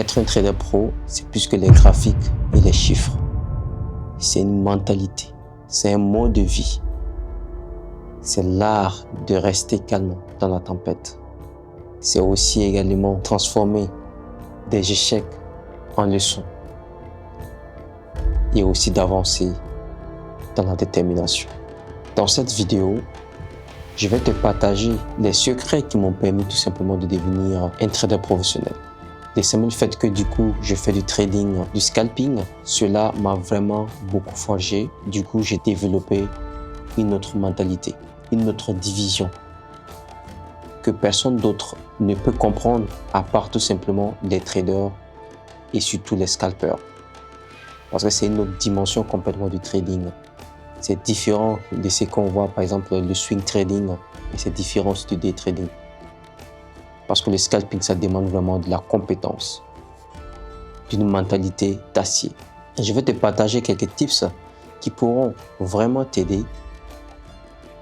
Être un trader pro, c'est plus que les graphiques et les chiffres. C'est une mentalité, c'est un mode de vie. C'est l'art de rester calme dans la tempête. C'est aussi également transformer des échecs en leçons et aussi d'avancer dans la détermination. Dans cette vidéo, je vais te partager les secrets qui m'ont permis tout simplement de devenir un trader professionnel. Et c'est même le fait que du coup, je fais du trading, du scalping. Cela m'a vraiment beaucoup forgé. Du coup, j'ai développé une autre mentalité, une autre division que personne d'autre ne peut comprendre à part tout simplement les traders et surtout les scalpers. Parce que c'est une autre dimension complètement du trading. C'est différent de ce qu'on voit par exemple le swing trading et c'est différent du day trading. Parce que le scalping, ça demande vraiment de la compétence, d'une mentalité d'acier. Je vais te partager quelques tips qui pourront vraiment t'aider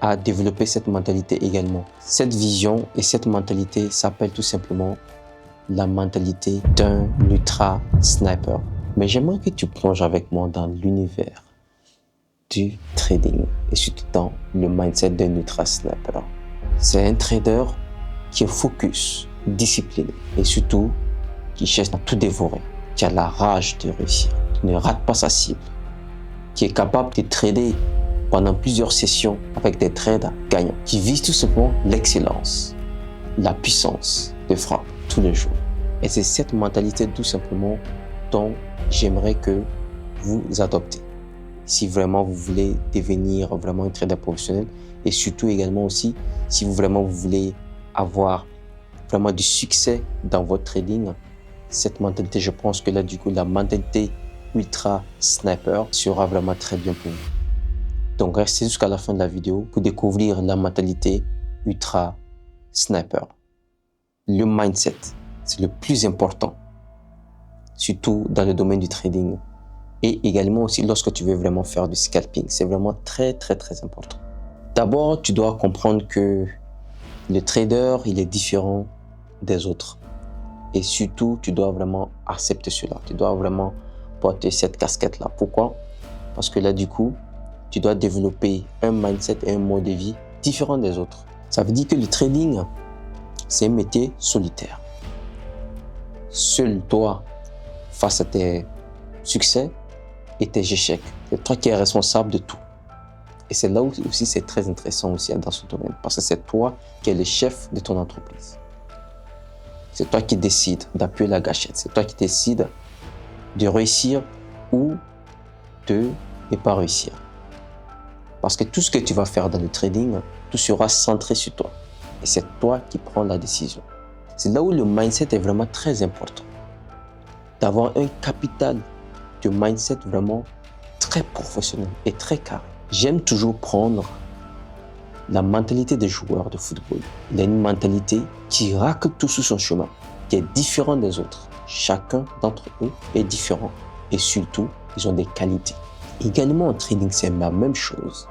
à développer cette mentalité également. Cette vision et cette mentalité s'appelle tout simplement la mentalité d'un ultra sniper. Mais j'aimerais que tu plonges avec moi dans l'univers du trading et surtout dans le mindset d'un ultra sniper. C'est un trader qui est focus, discipliné et surtout qui cherche à tout dévorer, qui a la rage de réussir, qui ne rate pas sa cible, qui est capable de trader pendant plusieurs sessions avec des trades gagnants, qui vise tout simplement l'excellence, la puissance de frappe tous les jours. Et c'est cette mentalité tout simplement dont j'aimerais que vous adoptez si vraiment vous voulez devenir vraiment un trader professionnel et surtout également aussi si vous voulez avoir vraiment du succès dans votre trading. Cette mentalité, je pense que là du coup la mentalité ultra sniper sera vraiment très bien pour vous. Donc restez jusqu'à la fin de la vidéo pour découvrir la mentalité ultra sniper. Le mindset, c'est le plus important, surtout dans le domaine du trading. Et également aussi lorsque tu veux vraiment faire du scalping. C'est vraiment très important. D'abord, tu dois comprendre que le trader, il est différent des autres. Et surtout, tu dois vraiment accepter cela. Tu dois vraiment porter cette casquette-là. Pourquoi? Parce que là, du coup, tu dois développer un mindset et un mode de vie différent des autres. Ça veut dire que le trading, c'est un métier solitaire. Seul toi, face à tes succès et tes échecs, c'est toi qui es responsable de tout. Et c'est là où aussi c'est très intéressant aussi dans ce domaine. Parce que c'est toi qui es le chef de ton entreprise. C'est toi qui décides d'appuyer la gâchette. C'est toi qui décides de réussir ou de ne pas réussir. Parce que tout ce que tu vas faire dans le trading, tout sera centré sur toi. Et c'est toi qui prends la décision. C'est là où le mindset est vraiment très important. D'avoir un capital de mindset vraiment très professionnel et très carré. J'aime toujours prendre la mentalité des joueurs de football. Il a une mentalité qui racle tout sur son chemin, qui est différente des autres. Chacun d'entre eux est différent et surtout, ils ont des qualités. Également en trading, c'est la même chose.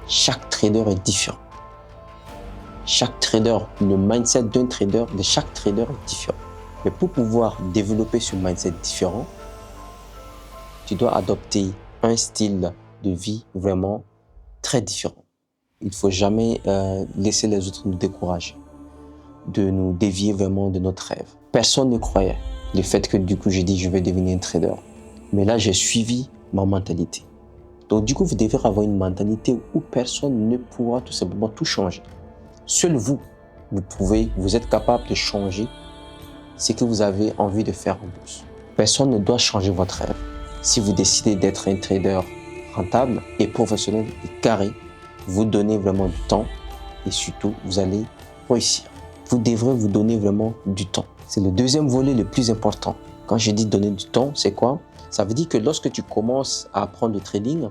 Chaque trader est différent. Chaque trader, le mindset d'un trader, de chaque trader est différent. Mais pour pouvoir développer ce mindset différent, tu dois adopter un style de vie vraiment très différent. Il ne faut jamais laisser les autres nous décourager, de nous dévier vraiment de notre rêve. Personne ne croyait le fait que du coup j'ai dit je vais devenir un trader. Mais là j'ai suivi ma mentalité. Donc du coup vous devez avoir une mentalité où personne ne pourra tout simplement tout changer. Seul vous êtes capable de changer ce que vous avez envie de faire en bourse. Personne ne doit changer votre rêve. Si vous décidez d'être un trader rentable et professionnel et carré, vous donnez vraiment du temps et surtout, vous allez réussir. Vous devrez vous donner vraiment du temps. C'est le deuxième volet le plus important. Quand je dis donner du temps, c'est quoi? Ça veut dire que lorsque tu commences à apprendre le trading,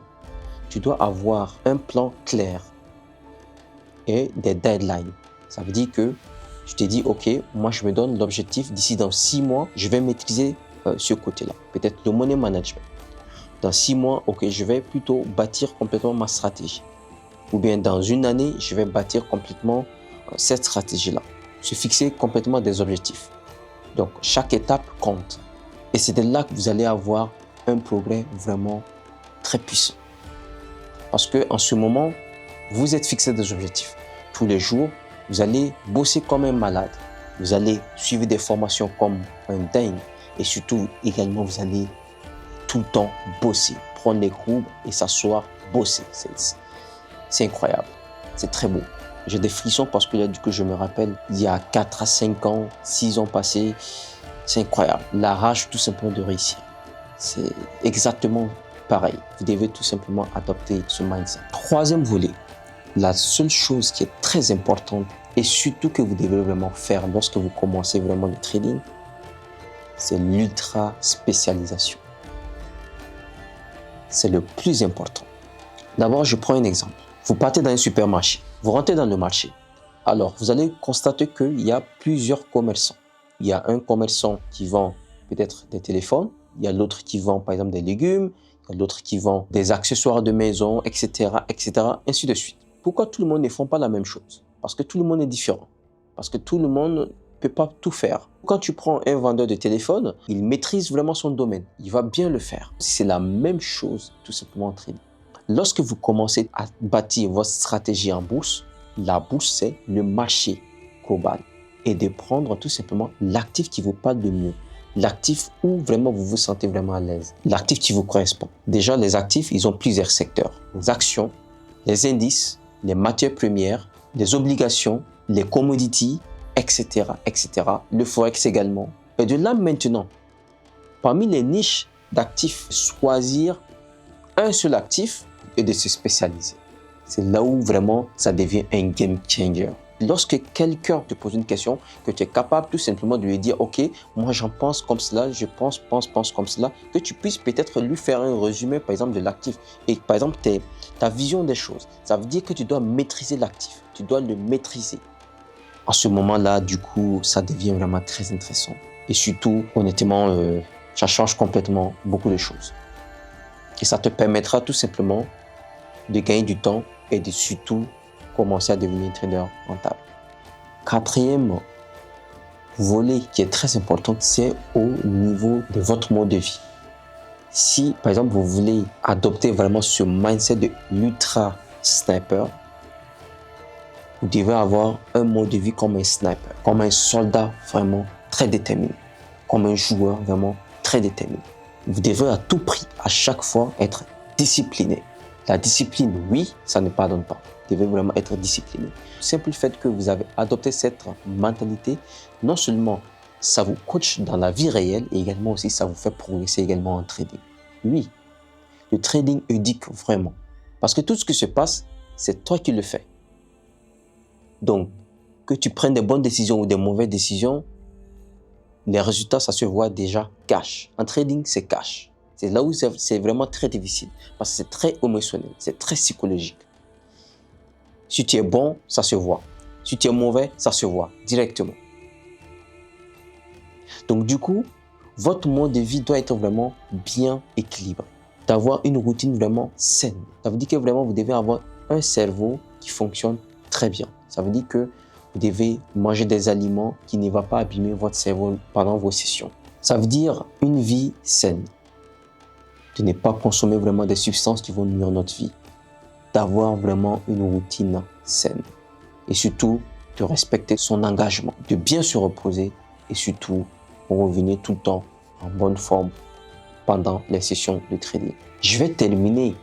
tu dois avoir un plan clair et des deadlines. Ça veut dire que je te dis, OK, moi je me donne l'objectif d'ici dans 6 mois, je vais maîtriser ce côté-là. Peut-être le money management. Dans 6 mois, OK, je vais plutôt bâtir complètement ma stratégie. Ou bien dans une année, je vais bâtir complètement cette stratégie-là. Se fixer complètement des objectifs. Donc, chaque étape compte. Et c'est de là que vous allez avoir un progrès vraiment très puissant. Parce qu'en ce moment, vous êtes fixé des objectifs. Tous les jours, vous allez bosser comme un malade. Vous allez suivre des formations comme un dingue. Et surtout, également, vous allez tout le temps bosser. Prendre les cours et s'asseoir, bosser. C'est incroyable. C'est très beau. J'ai des frissons parce que là, du coup, je me rappelle, il y a 4 à 5 ans, 6 ans passés, c'est incroyable. La rage, tout simplement, de réussir. C'est exactement pareil. Vous devez tout simplement adopter ce mindset. Troisième volet, la seule chose qui est très importante et surtout que vous devez vraiment faire lorsque vous commencez vraiment le trading, c'est l'ultra spécialisation. C'est le plus important. D'abord, je prends un exemple. Vous partez dans un supermarché, vous rentrez dans le marché. Alors, vous allez constater qu'il y a plusieurs commerçants. Il y a un commerçant qui vend peut-être des téléphones, il y a l'autre qui vend par exemple des légumes, il y a l'autre qui vend des accessoires de maison, etc., etc., ainsi de suite. Pourquoi tout le monde ne font pas la même chose? Parce que tout le monde est différent. Parce que tout le monde ne peut pas tout faire. Quand tu prends un vendeur de téléphone, il maîtrise vraiment son domaine. Il va bien le faire. C'est la même chose tout simplement en trading. Lorsque vous commencez à bâtir votre stratégie en bourse, la bourse, c'est le marché global. Et de prendre tout simplement l'actif qui vous parle de mieux. L'actif où vraiment vous vous sentez vraiment à l'aise. L'actif qui vous correspond. Déjà, les actifs, ils ont plusieurs secteurs. Les actions, les indices, les matières premières, les obligations, les commodities, etc., etc. Le forex également. Et de là maintenant, parmi les niches d'actifs, choisir un seul actif et de se spécialiser. C'est là où vraiment ça devient un game changer. Lorsque quelqu'un te pose une question, que tu es capable tout simplement de lui dire « Ok, moi j'en pense comme cela, je pense comme cela », que tu puisses peut-être lui faire un résumé par exemple de l'actif et par exemple ta vision des choses. Ça veut dire que tu dois maîtriser l'actif, tu dois le maîtriser. À ce moment-là, du coup, ça devient vraiment très intéressant. Et surtout, honnêtement, ça change complètement beaucoup de choses. Et ça te permettra tout simplement de gagner du temps et de surtout commencer à devenir trader rentable. Quatrième volet qui est très important, c'est au niveau de votre mode de vie. Si, par exemple, vous voulez adopter vraiment ce mindset de l'ultra sniper, vous devez avoir un mode de vie comme un sniper, comme un soldat vraiment très déterminé, comme un joueur vraiment très déterminé. Vous devez à tout prix, à chaque fois, être discipliné. La discipline, oui, ça ne pardonne pas. Vous devez vraiment être discipliné. Le simple fait que vous avez adopté cette mentalité, non seulement ça vous coach dans la vie réelle, et également aussi ça vous fait progresser également en trading. Oui, le trading éduque vraiment. Parce que tout ce qui se passe, c'est toi qui le fais. Donc, que tu prennes des bonnes décisions ou des mauvaises décisions, les résultats, ça se voit déjà cash. En trading, c'est cash. C'est là où c'est vraiment très difficile parce que c'est très émotionnel, c'est très psychologique. Si tu es bon, ça se voit. Si tu es mauvais, ça se voit directement. Donc du coup, votre mode de vie doit être vraiment bien équilibré. D'avoir une routine vraiment saine. Ça veut dire que vraiment vous devez avoir un cerveau qui fonctionne très bien. Ça veut dire que vous devez manger des aliments qui ne vont pas abîmer votre cerveau pendant vos sessions. Ça veut dire une vie saine. De ne pas consommer vraiment des substances qui vont nuire notre vie. D'avoir vraiment une routine saine. Et surtout, de respecter son engagement. De bien se reposer et surtout, revenir tout le temps en bonne forme pendant les sessions de trading. Je vais terminer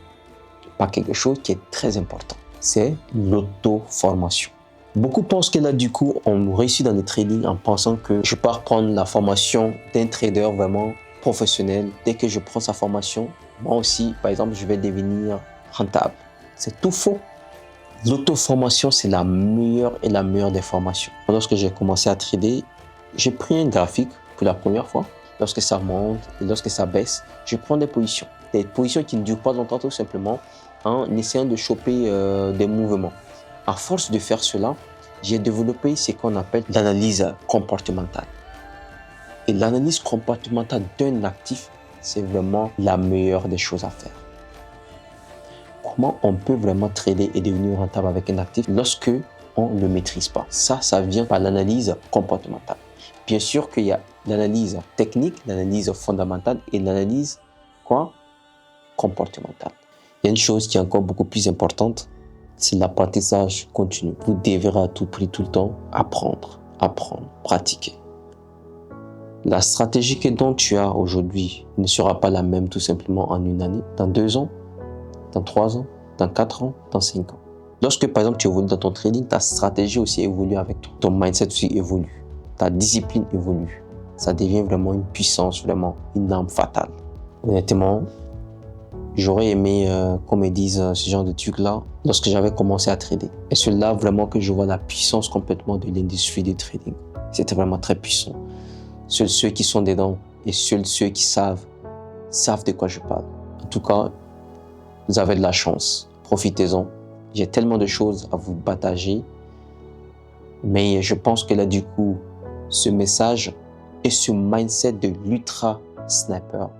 par quelque chose qui est très important. C'est l'auto-formation. Beaucoup pensent que là, du coup, on réussit dans le trading en pensant que je pars prendre la formation d'un trader vraiment professionnel. Dès que je prends sa formation, moi aussi, par exemple, je vais devenir rentable. C'est tout faux. L'auto-formation, c'est la meilleure des formations. Lorsque j'ai commencé à trader, j'ai pris un graphique pour la première fois. Lorsque ça monte et lorsque ça baisse, je prends des positions. Des positions qui ne durent pas longtemps tout simplement en essayant de choper des mouvements. À force de faire cela, j'ai développé ce qu'on appelle l'analyse comportementale. Et l'analyse comportementale d'un actif, c'est vraiment la meilleure des choses à faire. Comment on peut vraiment trader et devenir rentable avec un actif lorsque on ne le maîtrise pas? Ça vient par l'analyse comportementale. Bien sûr qu'il y a l'analyse technique, l'analyse fondamentale et l'analyse quoi? Comportementale. Il y a une chose qui est encore beaucoup plus importante, c'est l'apprentissage continu. Vous devrez à tout prix, tout le temps, apprendre, pratiquer. La stratégie que dont tu as aujourd'hui ne sera pas la même tout simplement en une année, dans 2 ans, dans 3 ans, dans 4 ans, dans 5 ans. Lorsque par exemple tu évolues dans ton trading, ta stratégie aussi évolue avec toi. Ton mindset aussi évolue. Ta discipline évolue. Ça devient vraiment une puissance, vraiment une arme fatale. Honnêtement, j'aurais aimé qu'on me dise ce genre de trucs-là lorsque j'avais commencé à trader. Et c'est là vraiment que je vois la puissance complètement de l'industrie du trading. C'était vraiment très puissant. Seuls ceux qui sont dedans et seuls ceux qui savent de quoi je parle. En tout cas, vous avez de la chance. Profitez-en. J'ai tellement de choses à vous partager. Mais je pense que là, du coup, ce message et ce mindset de l'ultra sniper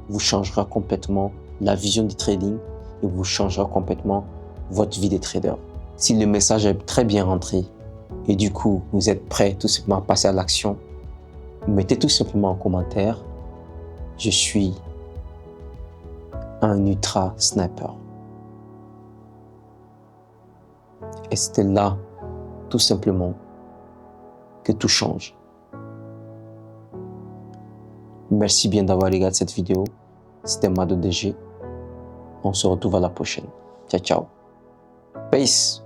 vous changera complètement la vision du trading et vous changera complètement votre vie de trader. Si le message est très bien rentré et du coup, vous êtes prêt tout simplement à passer à l'action, mettez tout simplement en commentaire « Je suis un ultra sniper ». Et c'était là, tout simplement, que tout change. Merci bien d'avoir regardé cette vidéo. C'était Mado DG. On se retrouve à la prochaine. Ciao, ciao. Peace.